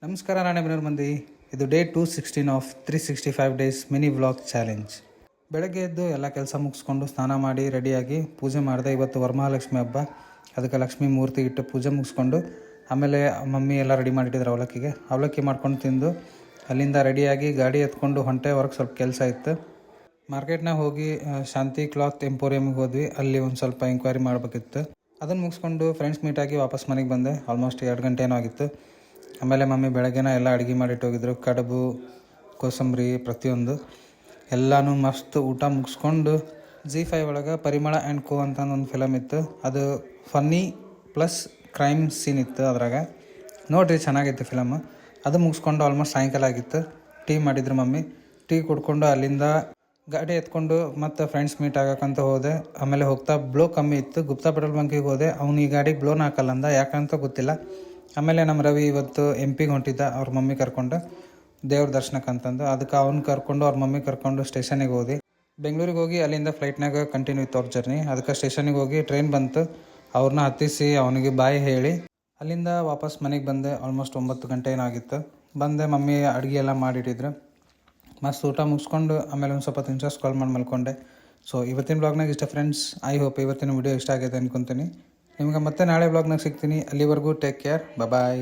ನಮಸ್ಕಾರ ನಾನೇ ಬಿನರ್ ಮಂದಿ. ಇದು day 216 of 365 days mini vlog challenge. ಬೆಳಗ್ಗೆ ಎದ್ದು ಎಲ್ಲ ಕೆಲಸ ಮುಗಿಸ್ಕೊಂಡು ಸ್ನಾನ ಮಾಡಿ ರೆಡಿಯಾಗಿ ಪೂಜೆ ಮಾಡಿದೆ. ಇವತ್ತು ವರಮಹಾಲಕ್ಷ್ಮಿ ಹಬ್ಬ, ಅದಕ್ಕೆ ಲಕ್ಷ್ಮೀ ಮೂರ್ತಿ ಇಟ್ಟು ಪೂಜೆ ಮುಗಿಸ್ಕೊಂಡು ಆಮೇಲೆ ಮಮ್ಮಿ ಎಲ್ಲ ರೆಡಿ ಮಾಡಿಟ್ಟಿದ್ರು ಅವಲಕ್ಕಿ ಮಾಡ್ಕೊಂಡು ತಿಂದು ಅಲ್ಲಿಂದ ರೆಡಿಯಾಗಿ ಗಾಡಿ ಎತ್ಕೊಂಡು ಹೊರಗೆ ಸ್ವಲ್ಪ ಕೆಲಸ ಇತ್ತು. ಮಾರ್ಕೆಟ್ನಾಗ ಹೋಗಿ ಶಾಂತಿ ಕ್ಲಾತ್ ಎಂಪೋರಿಯಮ್ಗೆ ಹೋದ್ವಿ. ಅಲ್ಲಿ ಒಂದು ಸ್ವಲ್ಪ ಎಂಕ್ವೈರಿ ಮಾಡಬೇಕಿತ್ತು. ಅದನ್ನು ಮುಗಿಸ್ಕೊಂಡು ಫ್ರೆಂಡ್ಸ್ ಮೀಟಾಗಿ ವಾಪಸ್ ಮನೆಗೆ ಬಂದೆ. ಆಲ್ಮೋಸ್ಟ್ 2 ಗಂಟೆ ಏನೋ ಆಗಿತ್ತು. ಆಮೇಲೆ ಮಮ್ಮಿ ಬೆಳಗ್ಗೆನ ಎಲ್ಲ ಅಡುಗೆ ಮಾಡಿಟ್ಟೋಗಿದ್ರು. ಕಡುಬು, ಕೋಸಂಬರಿ, ಪ್ರತಿಯೊಂದು ಎಲ್ಲನೂ ಮಸ್ತ್ ಊಟ ಮುಗಿಸ್ಕೊಂಡು ZEE5 ಒಳಗೆ ಪರಿಮಳ ಆ್ಯಂಡ್ ಕೋ ಅಂತ ಒಂದು ಫಿಲಮ್ ಇತ್ತು. ಅದು ಫನ್ನಿ ಪ್ಲಸ್ ಕ್ರೈಮ್ ಸೀನ್ ಇತ್ತು. ಅದ್ರಾಗ ನೋಡಿರಿ, ಚೆನ್ನಾಗಿತ್ತು ಫಿಲಮ್. ಅದು ಮುಗಿಸ್ಕೊಂಡು ಆಲ್ಮೋಸ್ಟ್ ಸಾಯಂಕಾಲ ಆಗಿತ್ತು. ಟೀ ಮಾಡಿದ್ರು ಮಮ್ಮಿ. ಟೀ ಕುಡ್ಕೊಂಡು ಅಲ್ಲಿಂದ ಗಾಡಿ ಎತ್ಕೊಂಡು ಮತ್ತು ಫ್ರೆಂಡ್ಸ್ ಮೀಟ್ ಆಗೋಕ್ಕಂತ ಹೋದೆ. ಆಮೇಲೆ ಹೋಗ್ತಾ ಬ್ಲೋ ಕಮ್ಮಿ ಇತ್ತು. ಗುಪ್ತಾ ಪೆಟ್ರೋಲ್ ಬಂಕಿಗೆ ಹೋದೆ. ಅವ್ನು ಈ ಗಾಡಿಗೆ ಬ್ಲೋನ್ ಹಾಕಲ್ಲ ಅಂದ, ಯಾಕಂತ ಗೊತ್ತಿಲ್ಲ. ಆಮೇಲೆ ನಮ್ಮ ರವಿ ಇವತ್ತು MP ಹೊಂಟಿದ್ದ ಅವ್ರ ಮಮ್ಮಿ ಕರ್ಕೊಂಡು ದೇವ್ರ ದರ್ಶನಕ್ಕೆ ಅಂತಂದು. ಅದಕ್ಕೆ ಅವ್ನು ಕರ್ಕೊಂಡು ಅವ್ರ ಮಮ್ಮಿ ಕರ್ಕೊಂಡು ಸ್ಟೇಷನಿಗೆ ಹೋದಿ. ಬೆಂಗಳೂರಿಗೆ ಹೋಗಿ ಅಲ್ಲಿಂದ ಫ್ಲೈಟ್ನಾಗ ಕಂಟಿನ್ಯೂ ಇತ್ತು ಅವ್ರ ಜರ್ನಿ. ಅದಕ್ಕೆ ಸ್ಟೇಷನಿಗೆ ಹೋಗಿ ಟ್ರೈನ್ ಬಂತು. ಅವ್ರನ್ನ ಹತ್ತಿಸಿ ಅವನಿಗೆ ಬಾಯ್ ಹೇಳಿ ಅಲ್ಲಿಂದ ವಾಪಸ್ ಮನೆಗೆ ಬಂದೆ. ಆಲ್ಮೋಸ್ಟ್ 9 ಗಂಟೆ ಏನಾಗಿತ್ತು. ಬಂದೆ, ಮಮ್ಮಿ ಅಡುಗೆ ಎಲ್ಲ ಮಾಡಿಟ್ಟಿದ್ರು. ಮಸ್ತ್ ಊಟ ಮುಗಿಸ್ಕೊಂಡು ಆಮೇಲೆ ಒಂದು ಸ್ವಲ್ಪ ಹೊತ್ತು ಕಾಲ್ ಮಾಡಿ ಮಲ್ಕೊಂಡೆ. ಸೊ ಇವತ್ತಿನ ಬ್ಲಾಗ್ನಾಗ ಇಷ್ಟ ಫ್ರೆಂಡ್ಸ್. ಐ ಹೋಪ್ ಇವತ್ತಿನ ವಿಡಿಯೋ ಇಷ್ಟ ಆಗಿದೆ ಅನ್ಕೊತೀನಿ. ನಿಮ್ಗೆ ಮತ್ತೆ ನಾಳೆ ಬ್ಲಾಗ್ನಾಗ ಸಿಗ್ತೀನಿ. ಅಲ್ಲಿವರೆಗೂ ಟೇಕ್ ಕೇರ್, ಬಾಯ್.